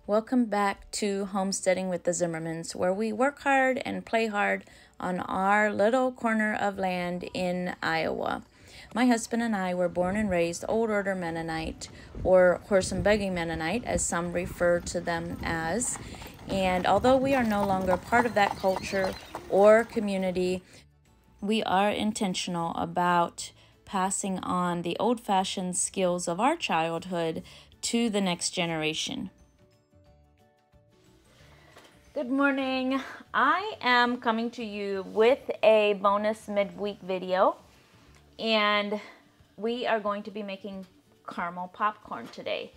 Welcome back to Homesteading with the Zimmermans, where we work hard and play hard on our little corner of land in Iowa. My husband and I were born and raised Old Order Mennonite, or horse and buggy Mennonite, as some refer to them as. And although we are no longer part of that culture or community, we are intentional about passing on the old-fashioned skills of our childhood to the next generation. Good morning. I am coming to you with a bonus midweek video, and we are going to be making caramel popcorn today.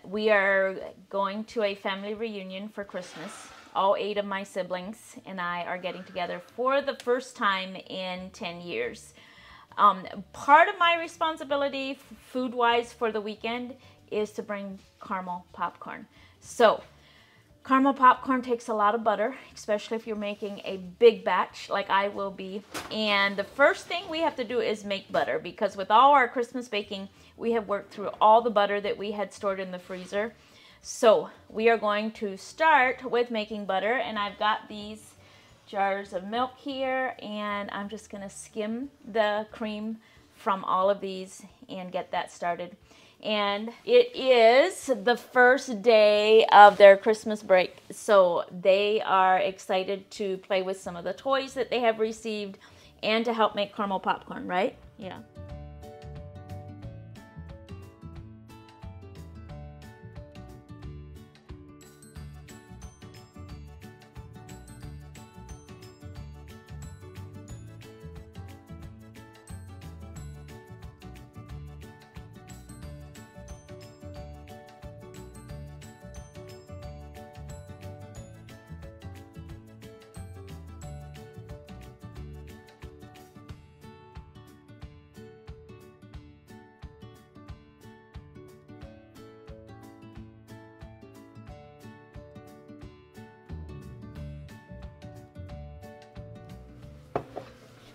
We are going to a family reunion for Christmas. All 8 of my siblings and I are getting together for the first time in 10 years. Part of my responsibility food-wise for the weekend is to bring caramel popcorn. So caramel popcorn takes a lot of butter, especially if you're making a big batch like I will be. And the first thing we have to do is make butter, because with all our Christmas baking, we have worked through all the butter that we had stored in the freezer. So we are going to start with making butter, and I've got these jars of milk here, and I'm just going to skim the cream from all of these and get that started. And it is the first day of their Christmas break, so they are excited to play with some of the toys that they have received and to help make caramel popcorn, right? Yeah.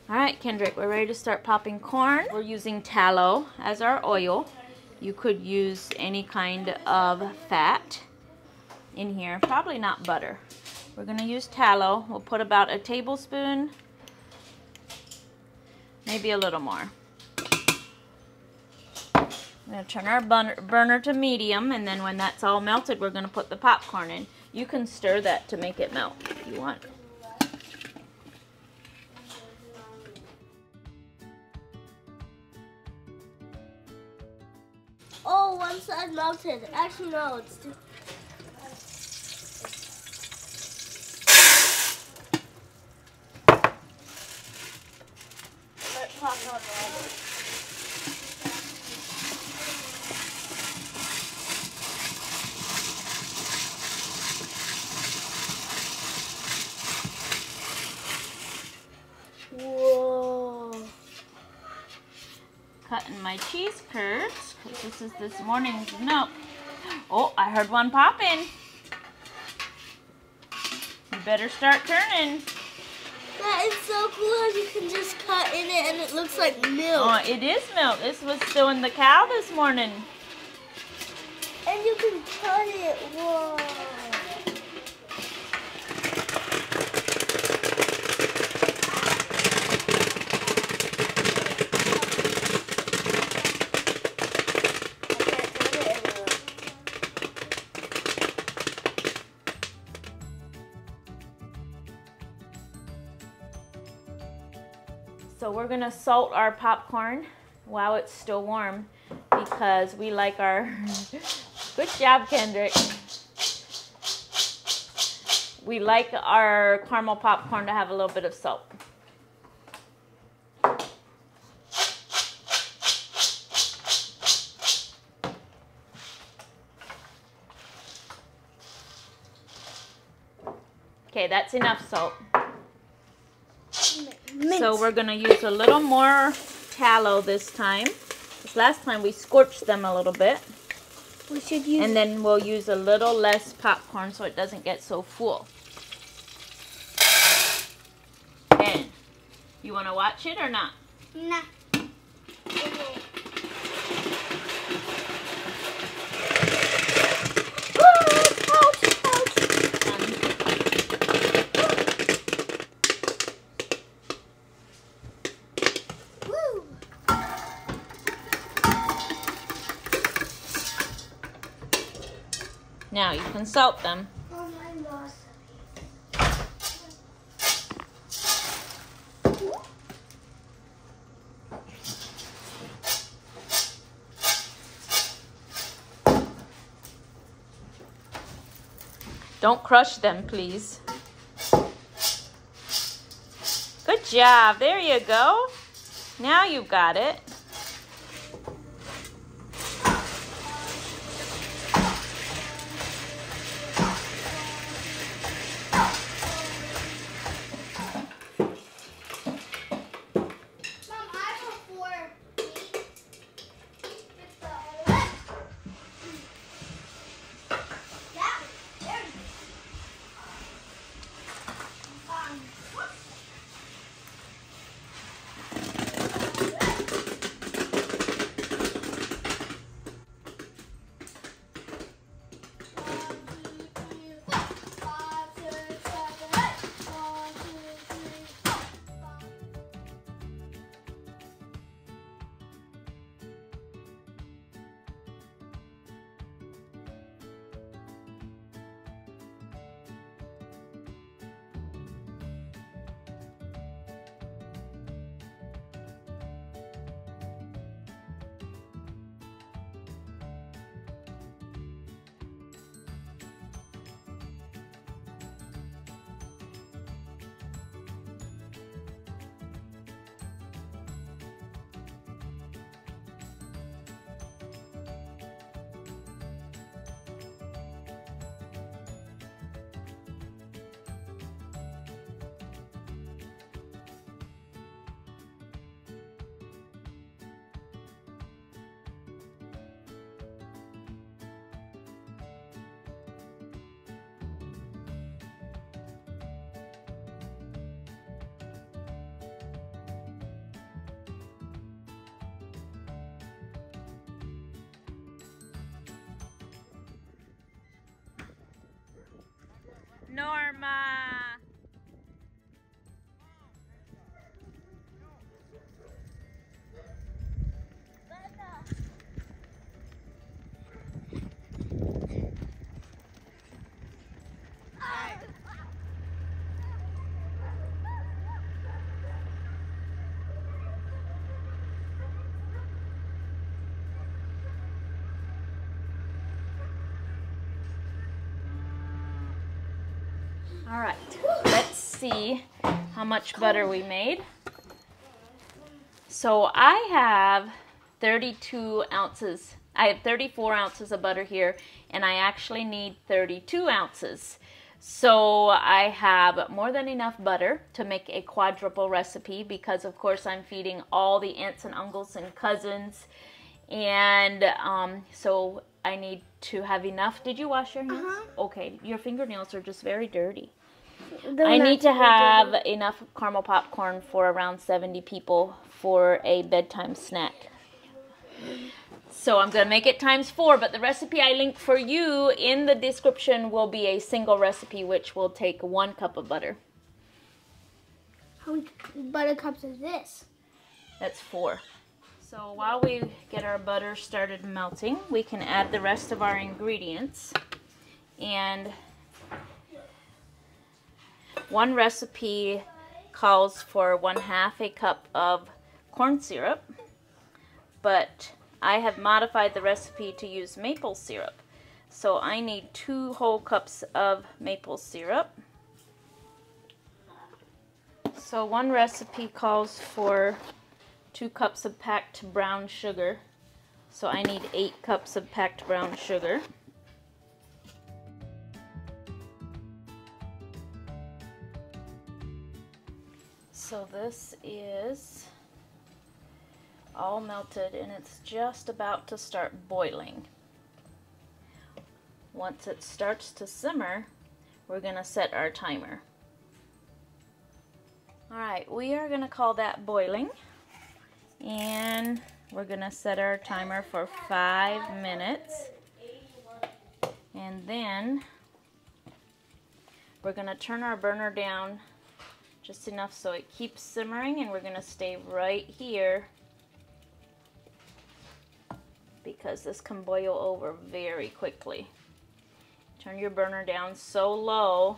All right, Kendrick, we're ready to start popping corn. We're using tallow as our oil. You could use any kind of fat in here, probably not butter. We're gonna use tallow. We'll put about a tablespoon, maybe a little more. I'm gonna turn our burner to medium, and then when that's all melted, we're gonna put the popcorn in. You can stir that to make it melt if you want. Oh, one side melted. Actually, no, it's too... Let popcorn roll. Whoa. Cutting my cheese curds, because this is this morning's milk. Oh, I heard one popping. You better start turning. That is so cool how you can just cut in it and it looks like milk. Oh, it is milk. This was still in the cow this morning. And you can cut it. Whoa. So we're gonna salt our popcorn while it's still warm, because we like our, good job, Kendrick. We like our caramel popcorn to have a little bit of salt. Okay, that's enough salt. Mint. So we're gonna use a little more tallow this time. This last time we scorched them a little bit. We should use... And then we'll use a little less popcorn so it doesn't get so full. And you wanna watch it or not? Nah. Now you can salt them. Oh my gosh. Don't crush them, please. Good job. There you go. Now you've got it. Norma. All right, let's see how much butter we made. So I have 32 ounces. I have 34 ounces of butter here, and I actually need 32 ounces. So I have more than enough butter to make a quadruple recipe because, of course, I'm feeding all the aunts and uncles and cousins. And so I need to have enough. Did you wash your hands? Okay, your fingernails are just very dirty. I need to have enough caramel popcorn for around 70 people for a bedtime snack. So I'm going to make it times 4, but the recipe I link for you in the description will be a single recipe, which will take 1 cup of butter. How many butter cups is this? That's 4. So while we get our butter started melting, we can add the rest of our ingredients. And one recipe calls for 1/2 a cup of corn syrup, but I have modified the recipe to use maple syrup. So I need 2 whole cups of maple syrup. So one recipe calls for 2 cups of packed brown sugar. So I need 8 cups of packed brown sugar. So this is all melted and it's just about to start boiling. Once it starts to simmer, we're going to set our timer. Alright, we are going to call that boiling, and we're going to set our timer for 5 minutes, and then we're going to turn our burner down just enough so it keeps simmering, and we're going to stay right here because this can boil over very quickly. Turn your burner down so low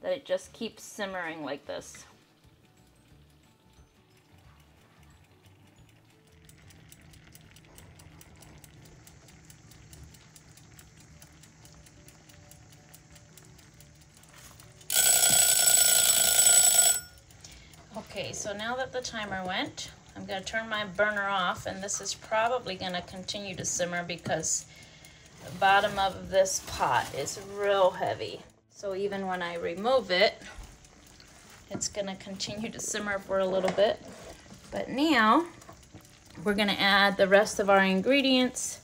that it just keeps simmering like this. Okay, so now that the timer went, I'm going to turn my burner off, and this is probably going to continue to simmer because the bottom of this pot is real heavy. So even when I remove it, it's going to continue to simmer for a little bit. But now we're going to add the rest of our ingredients,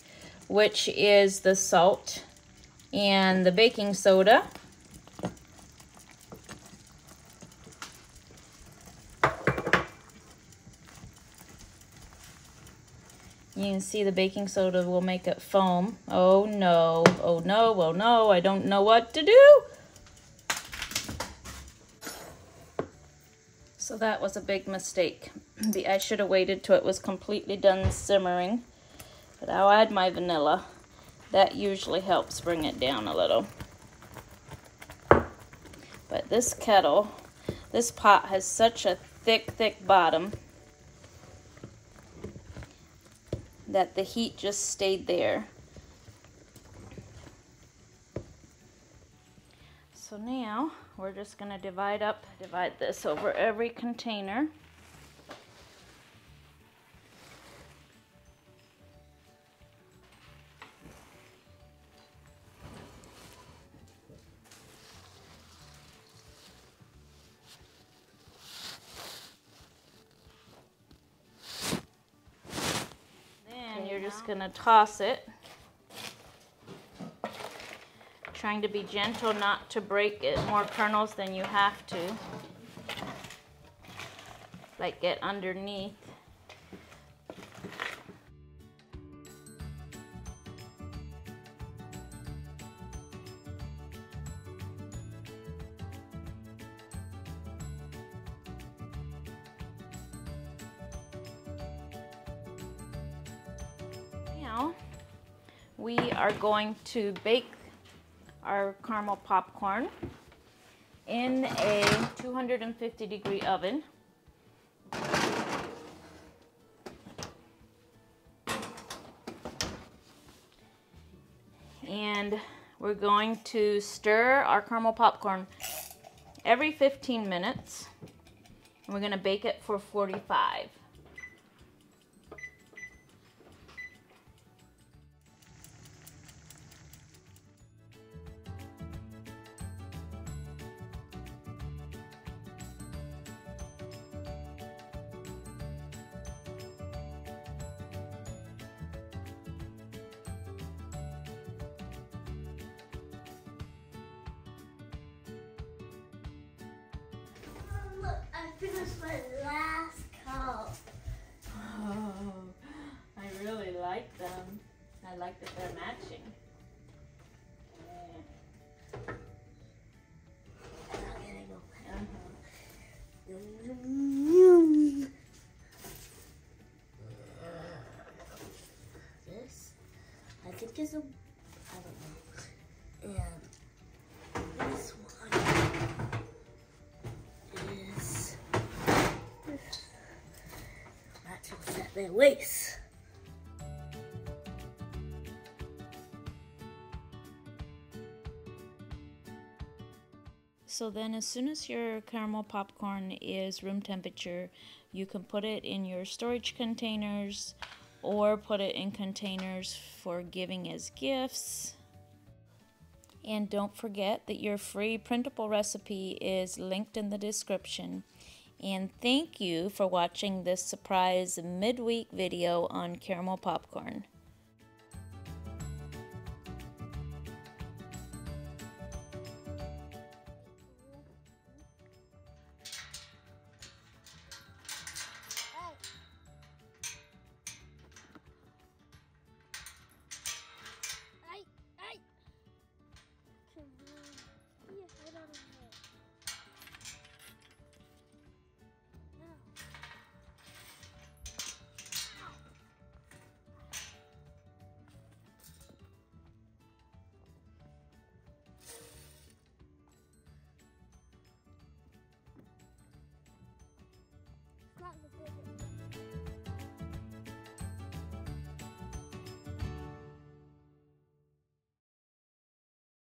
which is the salt and the baking soda. You can see the baking soda will make it foam. Oh no, oh no, oh no, I don't know what to do. So that was a big mistake. I should have waited till it was completely done simmering. But I'll add my vanilla. That usually helps bring it down a little. But this kettle, this pot has such a thick bottom that the heat just stayed there. So now we're just gonna divide this over every container. You're just gonna toss it, trying to be gentle not to break it more kernels than you have to, like get underneath. Now we are going to bake our caramel popcorn in a 250-degree oven. And we're going to stir our caramel popcorn every 15 minutes. And we're going to bake it for 45. Look, I finished my last cup. Oh, I really like them. I like that they're matching. This, I think is a, I don't know. And this one is matches at their waist. So then as soon as your caramel popcorn is room temperature, you can put it in your storage containers or put it in containers for giving as gifts. And don't forget that your free printable recipe is linked in the description. And thank you for watching this surprise midweek video on caramel popcorn. not the big